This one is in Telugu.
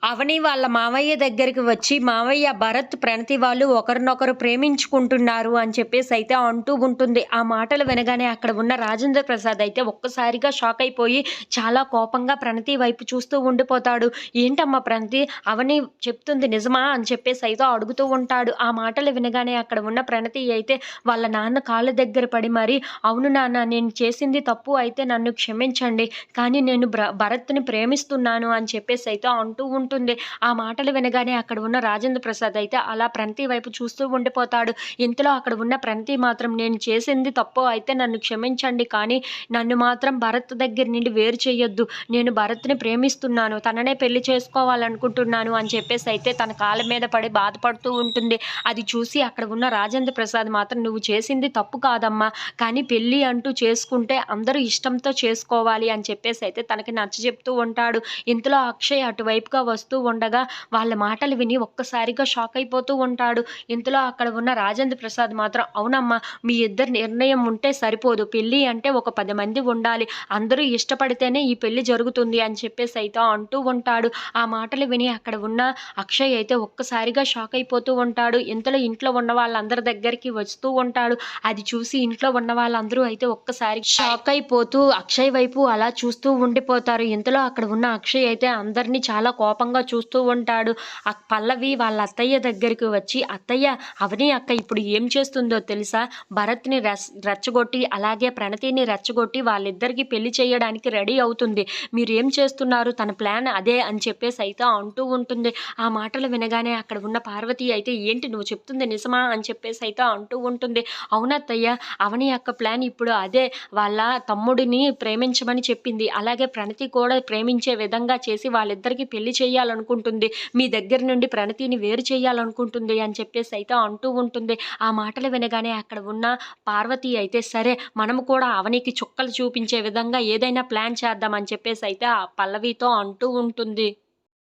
అవని వాళ్ళ మావయ్య దగ్గరికి వచ్చి, "మావయ్య భరత్, ప్రణతి వాళ్ళు ఒకరినొకరు ప్రేమించుకుంటున్నారు" అని చెప్పేసైతే అంటూ ఉంటుంది. ఆ మాటలు వినగానే అక్కడ ఉన్న రాజేంద్ర ప్రసాద్ అయితే ఒక్కసారిగా షాక్ అయిపోయి, చాలా కోపంగా ప్రణతి వైపు చూస్తూ ఉండిపోతాడు. "ఏంటమ్మా ప్రణతి, అవని చెప్తుంది నిజమా?" అని చెప్పేసైతే అడుగుతూ ఉంటాడు. ఆ మాటలు వినగానే అక్కడ ఉన్న ప్రణతి అయితే వాళ్ళ నాన్న కాళ్ళ దగ్గర పడి మరి, "అవును నాన్న, నేను చేసింది తప్పు అయితే నన్ను క్షమించండి. కానీ నేను భరత్‌ని ప్రేమిస్తున్నాను" అని చెప్పేసైతే అంటూ ఉంటుంది. ఆ మాటలు వినగానే అక్కడ ఉన్న రాజేంద్ర ప్రసాద్ అయితే అలా ప్రణతి వైపు చూస్తూ ఉండిపోతాడు. ఇంతలో అక్కడ ఉన్న ప్రణతి మాత్రం, "నేను చేసింది తప్పు అయితే నన్ను క్షమించండి. కానీ నన్ను మాత్రం భరత్ దగ్గర నుండి వేరు చేయొద్దు. నేను భరత్‌ని ప్రేమిస్తున్నాను. తననే పెళ్లి చేసుకోవాలనుకుంటున్నాను" అని చెప్పేసైతే తన కాళ్ళ మీద పడి బాధపడుతూ ఉంటుంది. అది చూసి అక్కడ ఉన్న రాజేంద్ర ప్రసాద్ మాత్రం, "నువ్వు చేసింది తప్పు కాదమ్మా. కానీ పెళ్లి అంటూ చేసుకుంటే అందరూ ఇష్టంతో చేసుకోవాలి" అని చెప్పేసైతే తనకి నచ్చజెప్తూ ఉంటాడు. ఇంతలో అక్షయ్ అటువైపుగా వస్తూ ఉండగా వాళ్ళ మాటలు విని ఒక్కసారిగా షాక్ అయిపోతూ ఉంటాడు. ఇంతలో అక్కడ ఉన్న రాజేంద్ర ప్రసాద్ మాత్రం, "అవునమ్మా, మీ ఇద్దరి నిర్ణయం ఉంటే సరిపోదు. పెళ్లి అంటే ఒక 10 మంది ఉండాలి. అందరూ ఇష్టపడితేనే ఈ పెళ్లి జరుగుతుంది" అని చెప్పేసైతే అంటూ ఉంటాడు. ఆ మాటలు విని అక్కడ ఉన్న అక్షయ్ అయితే ఒక్కసారిగా షాక్ అయిపోతూ ఉంటాడు. ఇంతలో ఇంట్లో ఉన్న వాళ్ళందరి దగ్గరికి వస్తూ ఉంటాడు. అది చూసి ఇంట్లో ఉన్న వాళ్ళందరూ అయితే ఒక్కసారి షాక్ అయిపోతూ అక్షయ్ వైపు అలా చూస్తూ ఉండిపోతారు. ఇంతలో అక్కడ ఉన్న అక్షయ్ అయితే అందరిని చాలా కోపంగా చూస్తూ ఉంటాడు. పల్లవి వాళ్ళ అత్తయ్య దగ్గరికి వచ్చి, "అత్తయ్య, అవని అక్క ఇప్పుడు ఏం చేస్తుందో తెలుసా? భరత్‌ని రెచ్చగొట్టి అలాగే ప్రణతిని రెచ్చగొట్టి వాళ్ళిద్దరికీ పెళ్లి చేయడానికి రెడీ అవుతుంది. మీరేం చేస్తున్నారు? తన ప్లాన్ అదే" అని చెప్పేసైతే అంటూ ఉంటుంది. ఆ మాటలు వినగానే అక్కడ ఉన్న పార్వతి అయితే, "ఏంటి నువ్వు చెప్తుంది నిజమా?" అని చెప్పేసైతే అంటూ ఉంటుంది. "అవునత్తయ్య, అవని అక్క ప్లాన్ ఇప్పుడు అదే. వాళ్ళ తమ్ముడిని ప్రేమించమని చెప్పింది. అలాగే ప్రణతి కూడా ప్రేమించే విధంగా చేసి వాళ్ళిద్దరికీ పెళ్లి చేయాలనుకుంటుంది. మీ దగ్గర నుండి ప్రణతిని వేరు చేయాలనుకుంటుంది" అని చెప్పేసైతే అంటూ ఉంటుంది. ఆ మాటలు వినగానే అక్కడ ఉన్న పార్వతి అయితే, "సరే, మనము కూడా అవనికి చుక్కలు చూపించే విధంగా ఏదైనా ప్లాన్ చేద్దాం" అని చెప్పేసైతే ఆ పల్లవితో అంటూ ఉంటుంది.